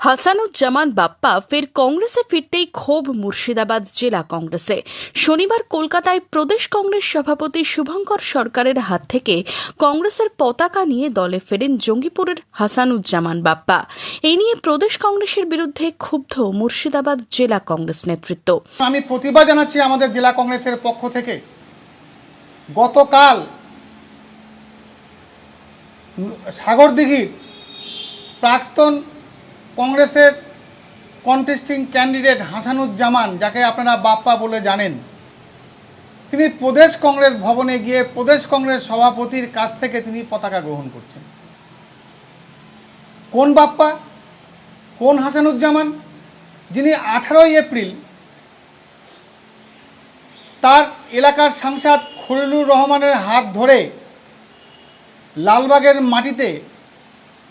হাসানুজ্জামান বাপ্পা ফের কংগ্রেসে ফিরতেই ক্ষোভ মুর্শিদাবাদ জেলা কংগ্রেসে। শনিবার কলকাতায় প্রদেশ কংগ্রেস সভাপতি শুভঙ্কর সরকারের হাত থেকে কংগ্রেসের পতাকা নিয়ে দলে ফেরেন জঙ্গিপুরের হাসানুজ্জামান বাপ্পা। এই নিয়ে প্রদেশ কংগ্রেসের বিরুদ্ধে ক্ষুব্ধ মুর্শিদাবাদ জেলা কংগ্রেস নেতৃত্ব। আমি প্রতিবাদ জানাচ্ছি আমাদের জেলা কংগ্রেসের পক্ষ থেকে। গতকাল সাগরদিঘির প্রাক্তন কংগ্রেসের কন্টেস্টিং ক্যান্ডিডেট হাসানুজ্জামান, যাকে আপনারা বাপ্পা বলে জানেন, তিনি প্রদেশ কংগ্রেস ভবনে গিয়ে প্রদেশ কংগ্রেস সভাপতির কাছ থেকে তিনি পতাকা গ্রহণ করছেন। কোন বাপ্পা, কোন হাসানুজ্জামান, যিনি 18 এপ্রিল তার এলাকার সাংসদ খলিলুর রহমানের হাত ধরে লালবাগের মাটিতে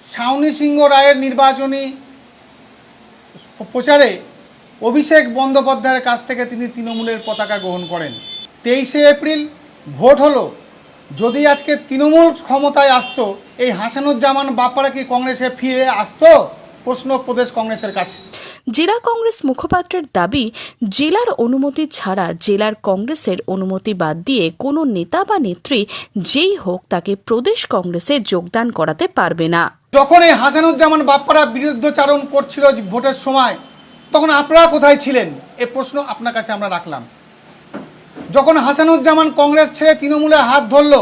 সাউনি সিংহ রায়ের নির্বাচনী প্রচারে অভিষেক বন্দ্যোপাধ্যায়ের কাছ থেকে তিনি তৃণমূলের পতাকা গ্রহণ করেন। 23 এপ্রিল ভোট হলো। যদি আজকে তৃণমূল ক্ষমতায় আসতো, এই হাসানুজ্জামান বাপ্পারা কি কংগ্রেসে ফিরে আসতো? প্রশ্ন প্রদেশ কংগ্রেসের কাছে। জেলা কংগ্রেস মুখপাত্রের দাবি, জেলার অনুমতি ছাড়া জেলার কংগ্রেসের অনুমতি বাদ দিয়ে কোনো নেতা বা নেত্রী যেই হোক তাকে প্রদেশ কংগ্রেসে যোগদান করাতে পারবে না। যখন এই হাসানুজ্জামান বাপ্পারা বিরুদ্ধচারণ করছিল ভোটের সময়, তখন আপনারা কোথায় ছিলেন? এই প্রশ্ন আপনার কাছে আমরা রাখলাম। যখন হাসানুজ্জামান কংগ্রেস ছেড়ে তৃণমূলে হাত ধরল,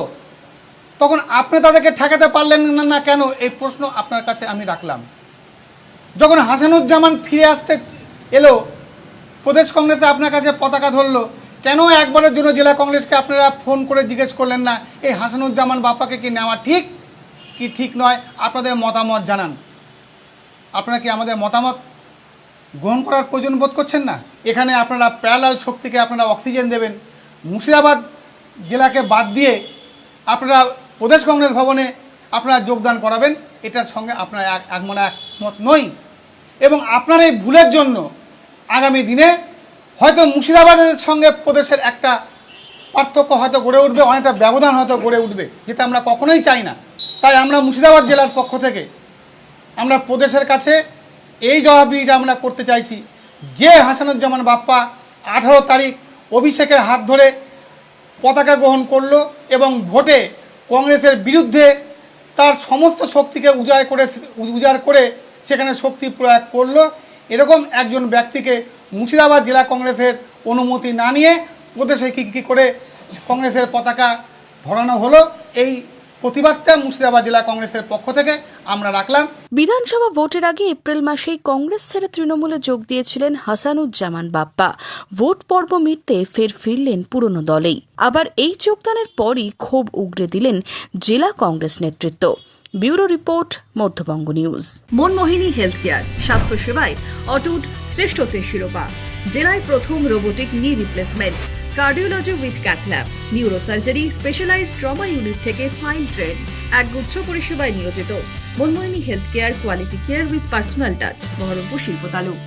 তখন আপনি তাদেরকে ঠেকাতে পারলেন না কেন? এই প্রশ্ন আপনার কাছে আমি রাখলাম। যখন হাসানুজ্জামান ফিরে আসতে এলো, প্রদেশ কংগ্রেসে আপনার কাছে পতাকা ধরলো, কেন একবারের জন্য জেলা কংগ্রেসকে আপনারা ফোন করে জিজ্ঞেস করলেন না এই হাসানুজ্জামান বাপ্পাকে কি নেওয়া ঠিক কি ঠিক নয়? আপনাদের মতামত জানান। আপনারা কি আমাদের মতামত গ্রহণ করার প্রয়োজন বোধ করছেন না? এখানে আপনারা প্যারালাল শক্তিকে আপনারা অক্সিজেন দেবেন, মুর্শিদাবাদ জেলাকে বাদ দিয়ে আপনারা প্রদেশ কংগ্রেস ভবনে আপনারা যোগদান করাবেন, এটার সঙ্গে আপনারা একমত নই। এবং আপনার এই ভুলের জন্য আগামী দিনে হয়তো মুর্শিদাবাদের সঙ্গে প্রদেশের একটা পার্থক্য হয়তো গড়ে উঠবে, অনেকটা ব্যবধান হয়তো গড়ে উঠবে, যেটা আমরা কখনোই চাই না। তাই আমরা মুর্শিদাবাদ জেলার পক্ষ থেকে আমরা প্রদেশের কাছে এই জবাবদিহিটা আমরা করতে চাইছি যে হাসানুজ্জামান বাপ্পা 18 তারিখ অভিষেকের হাত ধরে পতাকা গ্রহণ করলো এবং ভোটে কংগ্রেসের বিরুদ্ধে তার সমস্ত শক্তিকে উজাড় করে সেখানে শক্তি প্রয়োগ করলো। এরকম একজন ব্যক্তিকে মুর্শিদাবাদ জেলা কংগ্রেসের অনুমতি না নিয়ে প্রদেশে কী করে কংগ্রেসের পতাকা ধরানো হলো, এই প্রতিবাদটা মুর্শিদাবাদ জেলা কংগ্রেসের পক্ষ থেকে আমরা রাখলাম। বিধানসভা ভোটের আগে এপ্রিল মাসেই কংগ্রেস ছেড়ে তৃণমূলে যোগ দিয়েছিলেন হাসানুজ্জামান বাপ্পা। ভোট পর্ব মিটতে ফিরলেন পুরনো দলেই। আবার এই যোগদানের পরই ক্ষোভ উগরে দিলেন জেলা কংগ্রেস নেতৃত্ব। Bureau report, Madhyabanga news. Manmohini health care, স্বাস্থ্য সেবায় অটুট শ্রেষ্ঠত্বের শিরোপা। জেলায় প্রথম robotic knee replacement, cardiology with cath lab, neurosurgery, specialised trauma unit থেকে স্মাইল ট্রেন, একগুচ্ছ পরিষেবায় নিয়োজিত। Manmohini health care, quality care with personal touch, Berhampore শিল্প তালুক।